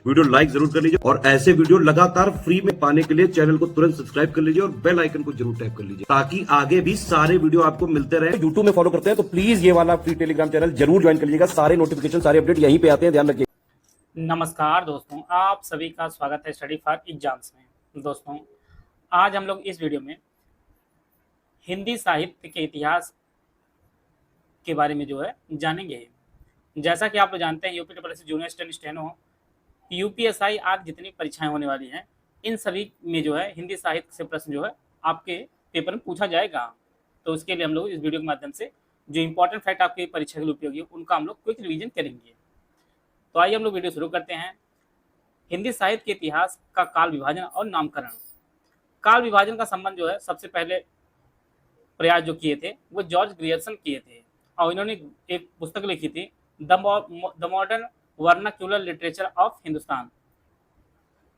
Video like जरूर कर लीजिए और ऐसे वीडियो लगातार फ्री में पाने के लिए चैनल को तुरंत सब्सक्राइब कर लीजिए और बेल आइकन को जरूर टैप कर लीजिए ताकि आगे भी सारे वीडियो आपको मिलते रहे। यूट्यूब में फॉलो करते हैं तो प्लीज ये वाला फ्री टेलीग्राम चैनल जरूर ज्वाइन कर लीजिएगा। सारे नोटिफिकेशन सारे अपडेट यहीं पे आते हैं, ध्यान रखिए। नमस्कार दोस्तों, आप सभी का स्वागत है स्टडी फॉर एग्जाम्स में। दोस्तों, आज हम लोग इस वीडियो में हिंदी साहित्य के इतिहास के बारे में जो है जानेंगे। जैसा कि आप लोग जानते हैं, UP triple S junior steno, UPSI आदि जितनी परीक्षाएं होने वाली हैं, इन सभी में जो है हिंदी साहित्य से प्रश्न जो है आपके पेपर में पूछा जाएगा। तो उसके लिए हम लोग इस वीडियो के माध्यम से जो इंपॉर्टेंट फैक्ट आपकी परीक्षा के लिए उपयोगी है उनका हम लोग क्विक रिवीजन करेंगे। तो आइए हम लोग वीडियो शुरू करते हैं। हिंदी साहित्य के इतिहास का काल विभाजन और नामकरण। काल विभाजन का संबंध जो है सबसे पहले प्रयास जो किए थे वो जॉर्ज ग्रियर्सन किए थे और इन्होंने एक पुस्तक लिखी थी the modern vernacular literature of Hindustan.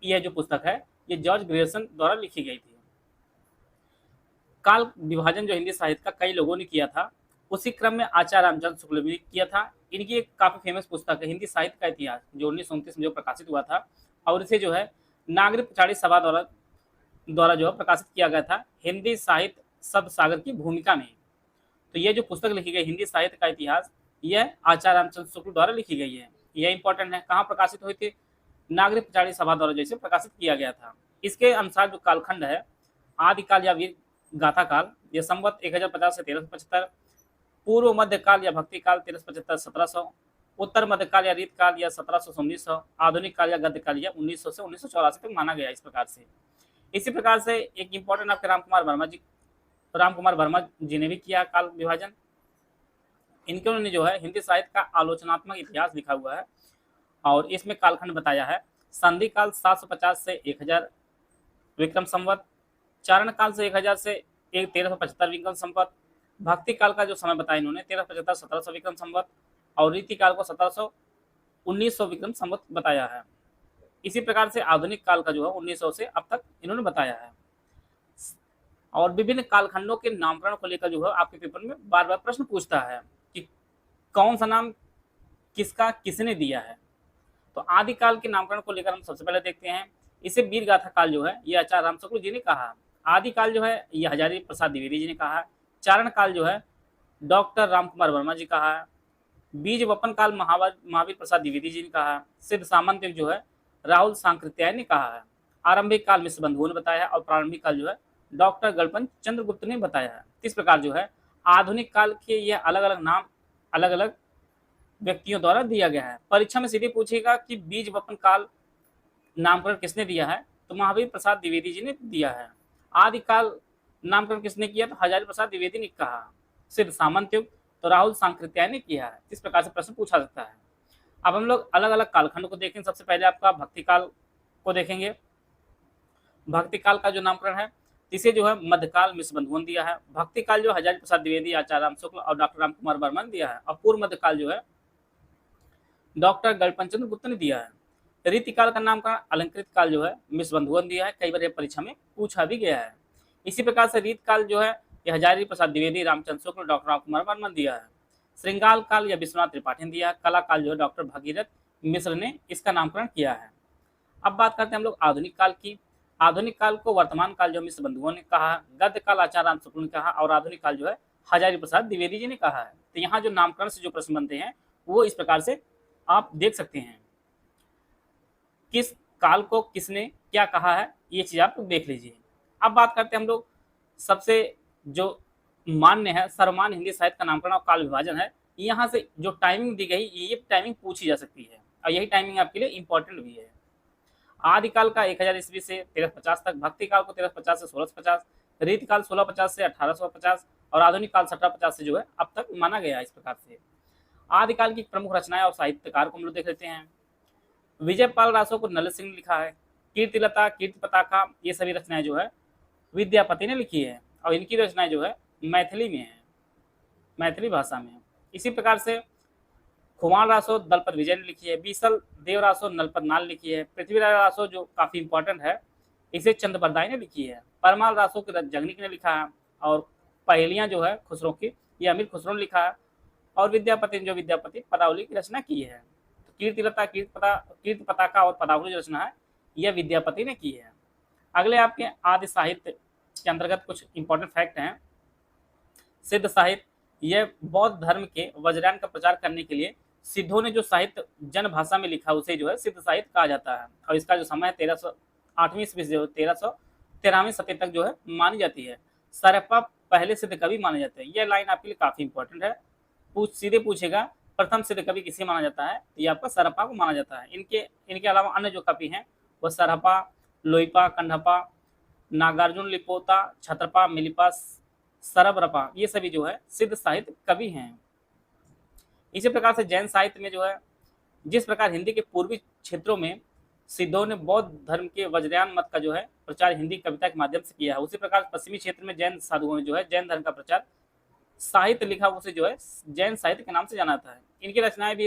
यह जो पुस्तक है ये जॉर्ज ग्रियर्सन द्वारा लिखी गई थी। काल विभाजन जो हिंदी साहित्य का कई लोगों ने किया था, उसी क्रम में आचार्य रामचंद्र शुक्ल भी किया था। इनकी एक काफी फेमस पुस्तक है हिंदी साहित्य का इतिहास, जो 1929 में जो प्रकाशित हुआ था और इसे जो है नागरिक प्रचारित सभा द्वारा जो है प्रकाशित किया गया था हिंदी साहित्य शब्द सागर की भूमिका में। तो यह जो पुस्तक लिखी गई हिंदी साहित्य का इतिहास, यह आचार्य रामचंद्र शुक्ल द्वारा लिखी गई है। यह इंपॉर्टेंट है। कहाँ प्रकाशित हुई थी? नागरिक प्रचारित सभा द्वारा जैसे प्रकाशित किया गया था। इसके अनुसार जो कालखंड है, आदिकाल या वीर गाथा काल, यह संवत 1050 से 1375, पूर्व मध्यकाल या भक्ति काल 1375-1700, उत्तर मध्यकाल या रीत काल या 1700 से 1900, आधुनिक काल या गद्य काल या 1900 से 1984 तक माना गया। इस प्रकार से इसी प्रकार से एक इंपॉर्टेंट आपके राम कुमार वर्मा जी ने भी किया काल विभाजन। इनके उन्होंने जो है हिंदी साहित्य का आलोचनात्मक इतिहास लिखा हुआ है और इसमें कालखंड बताया है। संधि काल 750 से 1000 विक्रम संवत, चारण काल से 1000 से 1375 विक्रम संवत, भक्ति काल का जो समय बताया इन्होंने 1375-1700 विक्रम संवत और रीति काल को 1700-1900 विक्रम संवत बताया है। इसी प्रकार से आधुनिक काल का जो है 1900 से अब तक इन्होंने बताया है। और विभिन्न कालखंडों के नामकरण को लेकर जो है आपके पेपर में बार बार प्रश्न पूछता है कि कौन सा नाम किसका किसने दिया है। तो आदिकाल के नामकरण को लेकर हम सबसे पहले देखते हैं। इसे वीर गाथा काल जो है ये आचार्य राम शुक्ल जी ने कहा। आदिकाल जो है ये हजारी प्रसाद द्विवेदी जी ने कहा है। चारण काल जो है डॉक्टर राम कुमार वर्मा जी कहा है। बीज वपन काल महावीर प्रसाद द्विवेदी जी ने कहा है। सिद्ध सामंत जो है राहुल सांकृत्याय ने कहा है। आरंभिक काल मिश्र बंधुओं ने बताया है और प्रारंभिक काल जो है डॉक्टर गणपत चंद्रगुप्त ने बताया है। इस प्रकार जो है आधुनिक काल के ये अलग अलग नाम अलग अलग व्यक्तियों द्वारा दिया गया है। परीक्षा में सीधे पूछेगा कि बीज वपन काल नामकरण किसने दिया है, तो महावीर प्रसाद द्विवेदी जी ने दिया है। आदिकाल नामकरण किसने किया, तो हजारी प्रसाद द्विवेदी ने कहा। सिद्ध सामंत युग तो राहुल सांकृत्याय ने किया है। इस प्रकार से प्रश्न पूछा सकता है। अब हम लोग अलग अलग कालखंड को देखें। सबसे पहले आपका भक्ति काल को देखेंगे। भक्ति काल का जो नामकरण है इसे जो है मध्यकाल मिश्र बंधुओं ने दिया है। भक्ति काल जो हजारी प्रसाद द्विवेदी, आचार्य राम शुक्ल और डॉक्टर राम कुमार वर्मा ने दिया है और पूर्व मध्यकाल जो है डॉक्टर गणपत चंद्रगुप्त ने दिया है। रीतिकाल का नामकरण अलंकृत काल जो है मिश्र बंधुओं ने दिया है। कई बार यह परीक्षा में पूछा भी गया है। इसी प्रकार से रीत काल जो है यह हजारी प्रसाद द्विवेदी, रामचंद्र शुक्ल, डॉक्टर राम कुमार वर्मा ने दिया है। श्रृंगाल काल या विश्वनाथ त्रिपाठी ने दिया है। कला काल जो है डॉक्टर भगीरथ मिश्र ने इसका नामकरण किया है। अब बात करते हैं हम लोग आधुनिक काल की। आधुनिक काल को वर्तमान काल जो मिश्र बंधुओं ने कहा, गद्य काल आचार्य राम शुक्ल ने कहा और आधुनिक काल जो है हजारी प्रसाद द्विवेदी जी ने कहा है। तो यहाँ जो नामकरण से जो प्रश्न बनते हैं वो इस प्रकार से आप देख सकते हैं। किस काल को किसने क्या कहा है ये चीज आप देख लीजिए। अब बात करते हैं हम लोग सबसे जो मान्य है सर्वमान्य हिंदी साहित्य का नामकरण और काल विभाजन है। यहाँ से जो टाइमिंग दी गई ये टाइमिंग पूछी जा सकती है और यही टाइमिंग आपके लिए इंपॉर्टेंट भी है। आदिकाल का 1000 ईस्वी से 1350 तक, भक्ति काल को 1350 से 1650, रीतकाल 1650 से 1850 और आधुनिक काल 1750 से जो है अब तक माना गया। इस प्रकार से आदिकाल की प्रमुख रचनाएं और साहित्यकार को हम लोग देख लेते हैं। विजयपाल रासो को नल सिंह ने लिखा है। कीर्तिलता, कीर्ति पताका ये सभी रचनाएं जो है विद्यापति ने लिखी है और इनकी रचनाएं जो है मैथिली में है, मैथिली भाषा में। इसी प्रकार से खुमार रासो दलपत विजय ने लिखी है। बीसल देव रासो नलपत नाल लिखी है। पृथ्वीराज रासो जो काफी इंपॉर्टेंट है इसे चंद बरदाई ने लिखी है। परमाल रासो की जगनिक ने लिखा है और पहेलियां जो है खुसरो की ये अमीर खुसरो ने लिखा है और विद्यापति जो विद्यापति पदावली की रचना की है। तो कीर्तिलता, कीर्ति पताका और पदावली जो रचना है यह विद्यापति ने की है। अगले आपके आदि साहित्य के अंतर्गत कुछ इंपॉर्टेंट फैक्ट हैं। सिद्ध साहित्य, यह बौद्ध धर्म के वज्रयान का प्रचार करने के लिए सिद्धों ने जो साहित्य जन भाषा में लिखा उसे जो है सिद्ध साहित्य कहा जाता है। और इसका जो समय है 1308वीं ईस्वी से 1313वीं सदी तक जो है मानी जाती है। सरप्पा पहले सिद्ध कवि माने जाते हैं। यह लाइन आपके लिए काफी इंपॉर्टेंट है, सीधे पूछेगा प्रथम सिद्ध कवि किसे माना जाता है, ये आपका सरप्पा को माना जाता है। इनके अलावा अन्य जो कवि हैं वह सरप्पा, लोईपा, कंडप्पा, नागार्जुन लिपोता, छत्रपा, मिलिपा, सरबरपा, ये सभी जो है सिद्ध साहित्य कवि हैं। इसी प्रकार से जैन साहित्य में जो है जिस प्रकार हिंदी के पूर्वी क्षेत्रों में सिद्धों ने बौद्ध धर्म के वज्रयान मत का जो है प्रचार हिंदी कविता के माध्यम से किया है, उसी प्रकार पश्चिमी क्षेत्र में जैन साधुओं ने जो है जैन धर्म का प्रचार साहित्य लिखा, उसे जो है जैन साहित्य के नाम से जाना जाता है। इनकी रचनाएं भी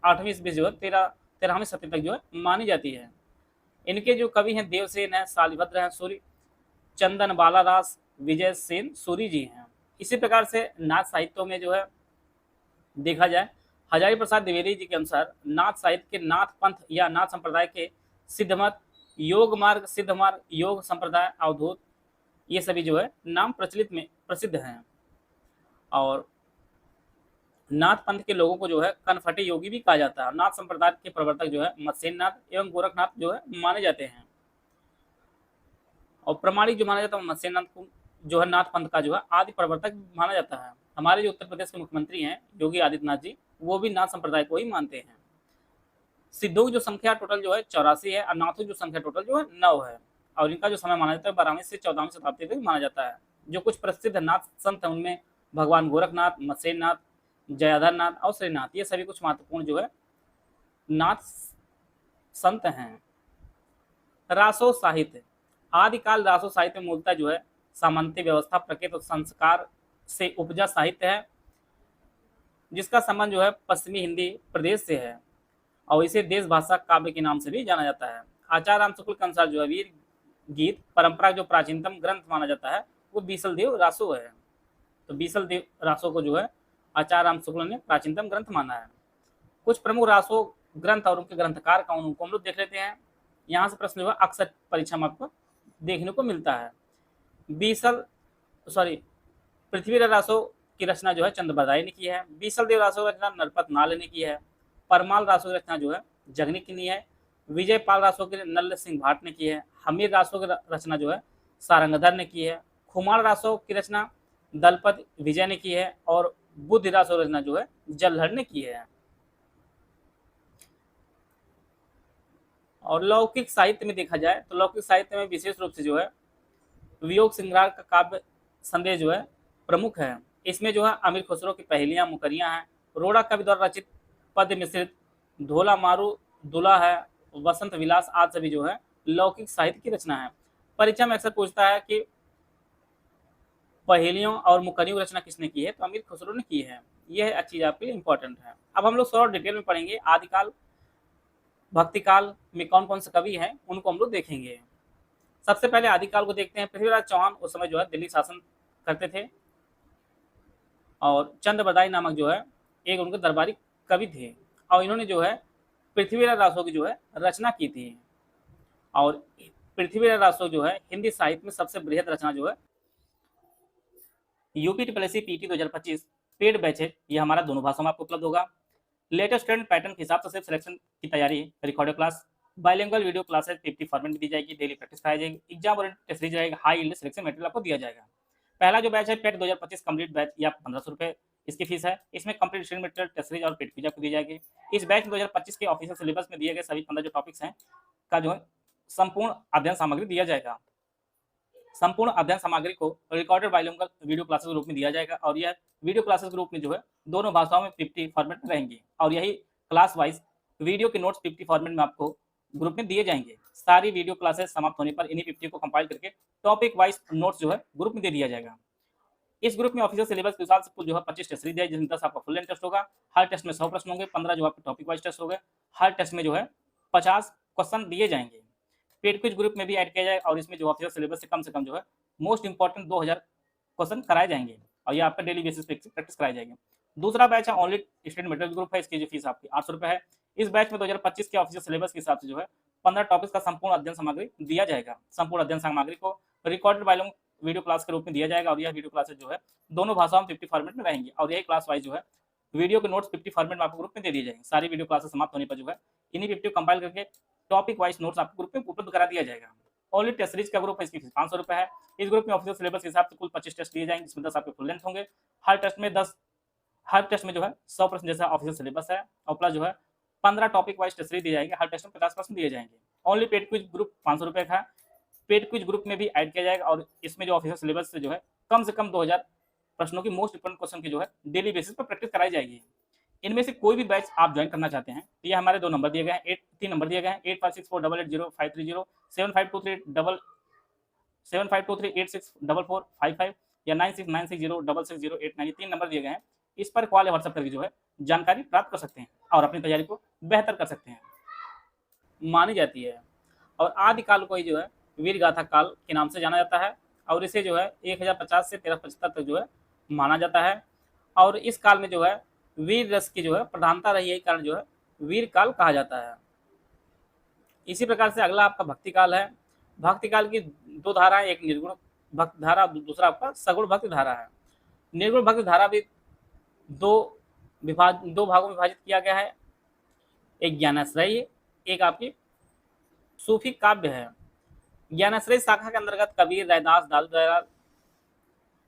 8वीं ईस्वी जो है 13वीं सदी तक जो है मानी जाती है। इनके जो कवि हैं देवसेन है, शालिभद्र हैं, सूरी, चंदन बालादास, विजय सेन सूरी जी हैं। इसी प्रकार से नाथ साहित्यों में जो है देखा जाए हजारी प्रसाद द्विवेदी जी के अनुसार नाथ साहित्य के नाथ पंथ या नाथ संप्रदाय के सिद्धमत, योग मार्ग, सिद्ध मार्ग, योग संप्रदाय, अवधूत, ये सभी जो है नाम प्रचलित में प्रसिद्ध हैं। और नाथ पंथ के लोगों को जो है कनफटे योगी भी कहा जाता है। नाथ संप्रदाय के प्रवर्तक जो है मत्स्येन नाथ एवं गोरखनाथ जो है माने जाते हैं। और प्रमाणिक जो माना जाता है मत्स्येन नाथ को जो है नाथ पंथ का जो है आदि प्रवर्तक माना जाता है। हमारे जो उत्तर प्रदेश के मुख्यमंत्री हैं योगी आदित्यनाथ जी, वो भी नाथ संप्रदाय को ही मानते हैं। सिद्धों की जो संख्या टोटल जो है 84 है और नाथों की जो संख्या टोटल जो है 9 है। और इनका जो समय माना जाता है 12वीं से 14वीं शताब्दी तक माना जाता है। जो कुछ प्रसिद्ध नाथ संत हैं उनमें भगवान गोरखनाथ, मत्स्येन नाथ, जयाधर नाथ और श्रीनाथ, ये सभी कुछ महत्वपूर्ण जो है नाथ संत हैं। रासो साहित्य, आदिकाल रासो साहित्य में मूलतः जो है सामंती व्यवस्था, प्रकृति और संस्कार से उपजा साहित्य है, जिसका संबंध जो है पश्चिमी हिंदी प्रदेश से है और इसे देश भाषा काव्य के नाम से भी जाना जाता है। आचार्य राम शुक्ल के अनुसार जो है वीर गीत परंपरा जो प्राचीनतम ग्रंथ माना जाता है वो बीसल देव रासो है। तो बीसल देव रासो को जो है आचार्य राम शुक्ल ने प्राचीनतम ग्रंथ माना है। कुछ प्रमुख रासो ग्रंथ और उनके ग्रंथकार कौन, उनको हम लोग देख लेते हैं। यहाँ से प्रश्न जो है अक्सर परीक्षा में आपको देखने को मिलता है। पृथ्वीराज रासो की रचना जो है चंद्रबरदाई ने की है। बीसल देव रासो की रचना नरपत नाल ने की है। परमाल रासो की रचना जो है जगनी की है। विजय पाल रासो की नल्ल सिंह भाट ने की है। हमीर रासो की रचना जो है सारंगधर ने की है। खुमार रासो की रचना दलपत विजय ने की है और बुद्ध रासो रचना जो है जलहर ने की है। और लौकिक साहित्य में देखा जाए तो लौकिक साहित्य में विशेष रूप से जो है वियोग श्रृंगार का काव्य संदेश जो है प्रमुख है। इसमें जो है अमीर खुसरो की पहेलियां, मुकरियां हैं, रोड़ा कवि द्वारा रचित पद्य मिश्रित धोला मारू दुला है, वसंत विलास आदि सभी जो है लौकिक साहित्य की रचना है। परीक्षा में अक्सर पूछता है कि पहेलियों और मुकरियों की रचना किसने की है, तो अमीर खुसरो ने की है। यह चीज आपके लिए इंपॉर्टेंट है। अब हम लोग थोड़ा डिटेल में पढ़ेंगे आदिकाल भक्तिकाल में कौन कौन से कवि हैं उनको हम लोग देखेंगे। सबसे पहले आदिकाल को देखते हैं। पृथ्वीराज चौहान उस समय जो है दिल्ली शासन करते थे और चंद्रबरदाई नामक जो है एक उनके दरबारी कवि थे और इन्होंने जो है पृथ्वीराज रासो की जो है रचना की थी। और पृथ्वीराज रासो जो है हिंदी साहित्य में सबसे बृहद रचना जो है यूपीटीपीएससी पीटी 2025 पेड बैच है। ये हमारा दोनों भाषाओं में आपको उपलब्ध होगा। लेटेस्ट ट्रेंड पैटर्न के हिसाब से सिर्फ सिलेक्शन की तैयारी है। Recorded class, bilingual video classes 50 format में दी जाएगी, डेली प्रैक्टिस कराई जाएगी, एग्जाम और टेस्ट सीरीज रहेगा, हाई यील्ड सिलेक्शन मटेरियल आपको दिया जाएगा। पहला जो बैच है पेट 2025 कंप्लीट बैच, ये आपको 1500 रुपये इसकी फीस है। इसमें complete study material, test series और पेड फीस आपको दी जाएगी। इस बैच में 2025 के ऑफिशियल सिलेबस में दिए गए सभी 15 जो टॉपिक्स हैं का जो है संपूर्ण अध्ययन सामग्री दिया जाएगा। संपूर्ण अध्ययन सामग्री को रिकॉर्डेड बाइलिंगुअल वीडियो क्लासेस के रूप में दिया जाएगा और यह वीडियो क्लासेस के रूप में जो है दोनों भाषाओं में 50 फॉर्मेट में रहेंगी और यही क्लास वाइज वीडियो के नोट्स 50 फॉर्मेट में आपको ग्रुप में दिए जाएंगे। सारी वीडियो क्लासेस समाप्त होने पर इन्हीं 50 को कंपाइल करके टॉपिक वाइज नोट्स जो है ग्रुप में दे दिया जाएगा। इस ग्रुप में ऑफिशियल सिलेबस के हिसाब से कुल जो है 25 टेस्ट सीरीज है, जिसमें 10 आपका फुल लेंथ टेस्ट होगा। हर टेस्ट में 100 प्रश्न होंगे, 15 जो आपके टॉपिक वाइज टेस्ट होंगे। हर टेस्ट में जो है 50 क्वेश्चन दिए जाएंगे। पेड क्विज ग्रुप में भी ऐड किया जाएगा और इसमें जो ऑफिशियल सिलेबस से कम जो है मोस्ट इंपॉर्टेंट 2000 क्वेश्चन कराए जाएंगे और ये आपका डेली बेसिस पे प्रैक्टिस कराई जाएगी। दूसरा बैच है ओनली स्टडी मटेरियल ग्रुप है। इसकी जो फीस आपकी 800 रुपये है। इस बैच में 2025 के ऑफिशियल सिलेबस के हिसाब से जो है 15 टॉपिक्स का संपूर्ण अध्ययन सामग्री दिया जाएगा। संपूर्ण अध्ययन सामग्री को रिकॉर्डेड बाय वीडियो क्लास के रूप में दिया जाएगा और यह वीडियो क्लासेस जो है दोनों भाषाओं में 50 फॉर्मेट में रहेंगी और यही क्लास वाइज जो है वीडियो के नोट्स 50 फॉर्मेट में आपको ग्रुप में दे दिए जाएंगे। सारी वीडियो क्लासेस समाप्त होने पर जो है इन्हीं 50 कंपाइल करके टॉपिक वाइज नोट्स आपको ग्रुप में उपलब्ध करा दिया जाएगा। ओनली टेस्ट सीरीज का ग्रुप है, इसकी फीस 500 रुपए है। इस ग्रुप में ऑफिशियल सिलेबस के हिसाब से कुल 25 टेस्ट लिए जाएंगे, जिसमें 10 आपके फुल लेंथ होंगे। हर टेस्ट में जो है 100% जैसा ऑफिशियल सिलेबस है और प्लस जो है 15 टॉपिक वाइज टेस्ट सीरीज दिए जाएंगे। हर टेस्ट में 50% दिए जाएंगे। ओनली पेड क्विज ग्रुप 500 रुपए का है। पेड क्विज ग्रुप में भी ऐड किया जाएगा और इसमें जो ऑफिशियल सिलेबस से जो है कम से कम 2000 प्रश्नों की मोस्ट इंपोर्टेंट क्वेश्चन की जो है डेली बेसिस पर प्रैक्टिस कराई जाएगी। इनमें से कोई भी बैच आप ज्वाइन करना चाहते हैं तो ये हमारे 2 नंबर दिए गए हैं, 3 नंबर दिए गए हैं 8564880530, 7523864455 या 9696066089। 3 नंबर दिए गए हैं, इस पर कॉल या व्हाट्सएप करके जो है जानकारी प्राप्त कर सकते हैं और अपनी तैयारी को बेहतर कर सकते हैं। मानी जाती है और आदिकाल को ही जो है वीर गाथा काल के नाम से जाना जाता है और इसे जो है 1050 से 1375 तक जो है माना जाता है और इस काल में जो है वीर रस की जो है प्रधानता रही है, कारण जो है वीर काल कहा जाता है। इसी प्रकार से अगला आपका भक्ति काल है। भक्ति काल की 2 धाराएं, एक निर्गुण भक्ति धारा, दूसरा आपका सगुण भक्ति धारा है। निर्गुण भक्ति धारा भी 2 भागों में विभाजित किया गया है, एक ज्ञानाश्रय, एक आपकी सूफी काव्य है। ज्ञानाश्रय शाखा के अंतर्गत कबीर, रैदास, दादू दयाल,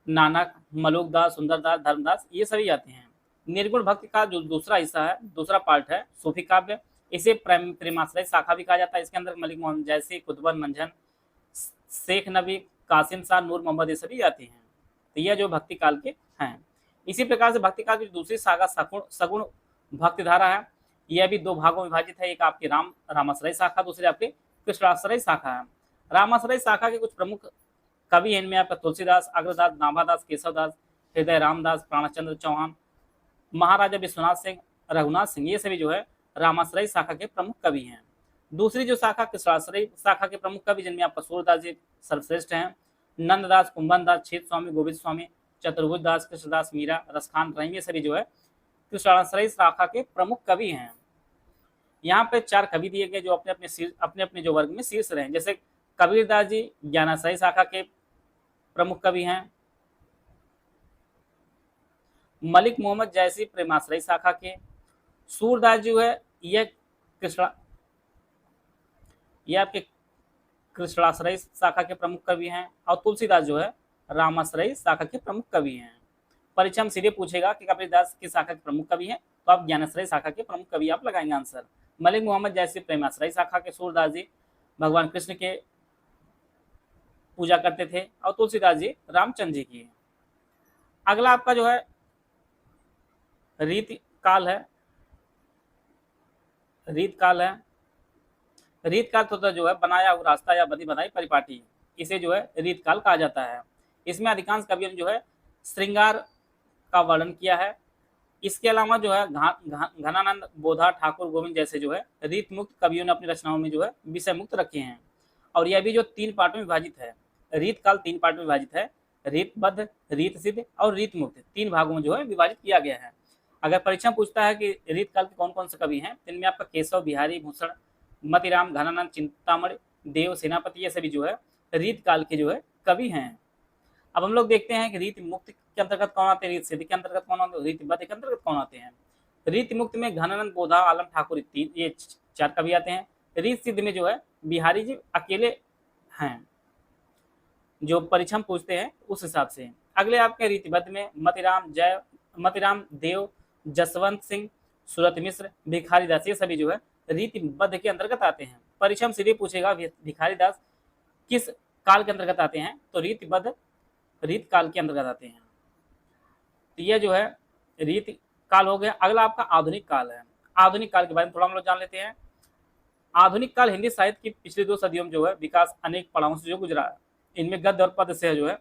नानक, मलुकदास, सुंदरदास, धर्मदास ये सभी आते हैं। निर्गुण भक्ति का जो दूसरा हिस्सा है, दूसरा पार्ट है सूफी काव्य, इसे प्रेमाश्रय शाखा भी कहा जाता है। इसके अंदर मलिक मोहम्मद जैसी, कुतुबन मंझन, शेख नबी, कासिम शाह, नूर मोहम्मद ये सभी आते हैं। तो यह जो भक्ति काल के हैं। इसी प्रकार से भक्ति काल की दूसरी शाखा सगुण भक्ति धारा है। यह भी 2 भागों में विभाजित है, एक आपकी रामाश्रय शाखा, दूसरी आपकी कृष्णाश्रय शाखा है। रामाश्रय शाखा के कुछ प्रमुख कवि हैं, इनमें आपका तुलसीदास, अग्रदास, नाभादास, केशवदास, हृदय रामदास, प्राणचंद्र चौहान, महाराजा विश्वनाथ सिंह, रघुनाथ सिंह ये सभी जो है रामाश्रय शाखा के प्रमुख कवि हैं। दूसरी जो शाखा कृष्णाश्रय शाखा के प्रमुख कवि, जिनमें आपका सूरदास जी सर्वश्रेष्ठ हैं, नंददास, कुंभनदास, छेद स्वामी, गोविंद स्वामी, चतुर्भुज दास, कृष्णदास, मीरा, रसखान रहीम ये सभी जो है कृष्णाश्रय शाखा के प्रमुख कवि हैं। यहाँ पे 4 कवि दिए गए जो अपने अपने जो वर्ग में शीर्ष रहे, जैसे कबीरदास जी ज्ञानाश्रय शाखा के प्रमुख कवि हैं, मलिक मोहम्मद जैसी प्रेमाश्रय शाखा के, सूरदास जो है ये आपके कृष्णाश्रय शाखा के प्रमुख कवि हैं और तुलसीदास जो है रामाश्रय शाखा के प्रमुख कवि हैं। परीक्षा में सीधे पूछेगा कि कबीरदास किस शाखा के प्रमुख कवि हैं, तो आप ज्ञानाश्रय शाखा के प्रमुख कवि आप लगाएंगे आंसर। मलिक मोहम्मद जैसी प्रेमाश्रय शाखा के, सूरदास जी भगवान कृष्ण के पूजा करते थे और तुलसीदास जी रामचंद्र जी की। अगला आपका जो है रीत काल है। रीत काल तो जो है बनाया हुआ रास्ता या बदी बनाई परिपाटी, इसे जो है रीत काल कहा जाता है। इसमें अधिकांश कवियों ने जो है श्रृंगार का वर्णन किया है। इसके अलावा जो है घनानंद, बोधा, ठाकुर, गोविंद जैसे जो है रीत मुक्त कवियों ने अपनी रचनाओं में जो है विषय मुक्त रखे हैं। और यह भी जो 3 पार्टों में विभाजित है, रीत काल 3 पार्ट में विभाजित है, रीतबद्ध, रीत सिद्ध और रीत मुक्त 3 भागों में जो है विभाजित किया गया है। अगर परीक्षा पूछता है कि रीत काल के कौन कौन से कवि हैं, तो इनमें आपका केशव, बिहारी, भूषण, मतिराम, घनानंद, चिंतामणि, देव, सेनापति ये सभी जो है रीत काल के जो है कवि हैं। अब हम लोग देखते हैं कि रीत मुक्त के अंतर्गत कौन आते हैं, रीत सिद्ध के अंतर्गत कौन आते हैं, रीतबद्ध के अंतर्गत कौन आते हैं। रीत मुक्त में घनानंद, बोधा, आलम ठाकुर ये 4 कवि आते हैं। रीत सिद्ध में जो है बिहारी जी अकेले हैं, जो परीक्षा में पूछते हैं उस हिसाब से। अगले आपके रीतिबद्ध में मतिराम, देव, जसवंत सिंह, सूरत मिश्र, भिखारी दास ये सभी जो है रीतिबद्ध के अंतर्गत आते हैं। परीक्षा में सीधे पूछेगा भिखारी दास किस काल के अंतर्गत आते हैं, तो रीतिबद्ध रीत काल के अंतर्गत आते हैं। तो यह जो है रीत काल हो गया। अगला आपका आधुनिक काल है। आधुनिक काल के बारे में थोड़ा हम लोग जान लेते हैं। आधुनिक काल हिंदी साहित्य की पिछली 2 सदियों में जो है विकास अनेक पड़ावों से जो गुजरा है। इनमें गद्य और पद्य से जो है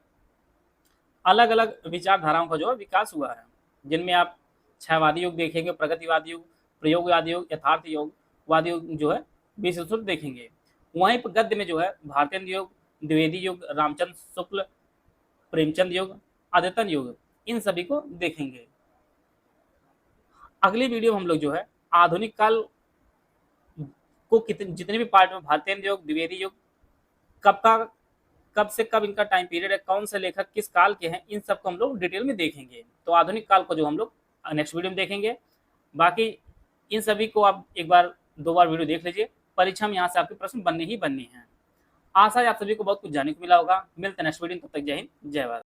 अलग अलग विचारधाराओं का जो है विकास हुआ है, जिनमें आप छायावादी युग देखेंगे, प्रगतिवादी युग, प्रयोगवादी युग, यथार्थ युगवादी युग जो है विशेष देखेंगे। वहीं पर गद्य में जो है भारतेंद्र युग, द्विवेदी युग, रामचंद्र शुक्ल, प्रेमचंद युग, अद्यतन युग इन सभी को देखेंगे। अगली वीडियो में हम लोग जो है आधुनिक काल को जितने भी पार्ट में भारतेंद्र युग, द्विवेदी युग, कब से कब इनका टाइम पीरियड है, कौन से लेखक किस काल के हैं, इन सबको हम लोग डिटेल में देखेंगे। तो आधुनिक काल को जो हम लोग नेक्स्ट वीडियो में देखेंगे। बाकी इन सभी को आप एक बार 2 बार वीडियो देख लीजिए, परीक्षा में यहाँ से आपके प्रश्न बनने ही बनने हैं। आशा है आप सभी को बहुत कुछ जानने को मिला होगा। मिलते हैं नेक्स्ट वीडियो में, तब तक जय हिंद, जय भारत।